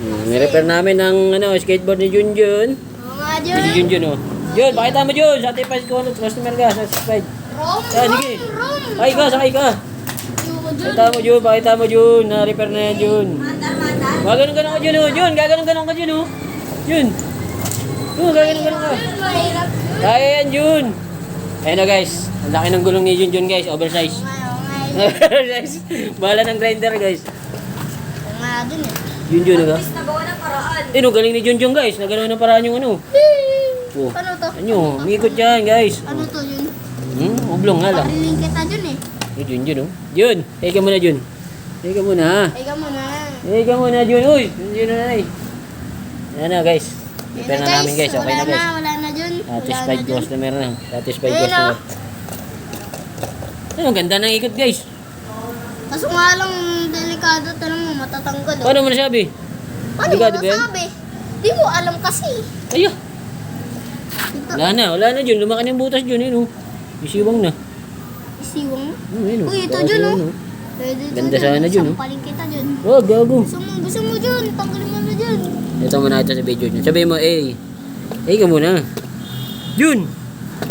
Ni-repair namin ng ano, skateboard ni Junjun. Oo nga, Jun. Si Junjun, oh. Jun, pakita mo Jun. Satisfied ko, customer ka. Satisfied. Yan, sige. Sakay ka, sakay ka. Pakita mo Jun, pakita mo Jun. Na-repair na yan Jun. Gaganon-ganon ka Jun, oh. Jun, gaganon-ganon ka Jun, oh. Jun. Jun, gaganon-ganon ka. Kaya yan Jun. Ayun na guys. Ang laki ng gulong ni Junjun guys. Oversize. Oversize. Bahala ng grinder guys. Oo nga, dun eh. Junjun ka? Nagawa ng paraan. Eh, no, galing ni Junjun guys. Nagalaw ng paraan yung ano. Oh. Ano to? Ano, umikot yan guys. Ano to, Jun? Oblong nga lang. Pariling kita, Jun eh. Eh, Junjun oh. Jun, hey ka muna Jun. Hey ka muna ha. Ikaw muna. Hey ka muna Jun. Uy, Junjun na na eh. Yan na guys. Repair na namin guys. Okay na guys. Wala na, Jun. Satisfied customer na. Satisfied Ayun, customer. Ano, ganda ng ikot guys. Kaso nga lang, delikado. Tanong mo, matatanggal. Oh. Paano mo nasabi? Paano mo delikado ba yan? nasabi? Di mo alam kasi. Ayun. Ito, Wala na Jun. Lumaki na yung butas Jun. Yun oh. Isiwang na. isiwang. Yun, Uy, ito Bakas Jun yun, oh. Pwede ito, Ganda sana, Jun, oh. Sampaling kita, Jun. Oh, gago. Gusto mo, Jun. Tanggalin mo na, Jun. Ito muna ito sa video niya. Sabihin mo, eh. Eh ka muna. Jun!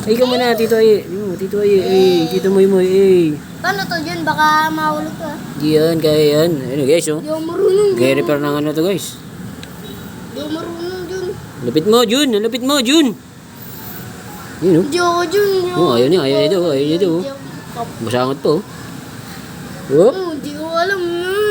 Eh ka muna, Tito Ay. Tito Ay, eh. Tito Moy Moy, eh. Paano to, Jun? Baka mahulog ka. Di yan, kaya yan. Ano guys, oh. Di ako marunong, Jun. Kaya repair ng ano to guys. Di ako marunong, Jun. Lapit mo, Jun. Lapit mo, Jun. Yun, oh. Di ako, Jun. Oh, ayaw niya daw. Ayaw niya daw. Masangot to, oh. Whoop.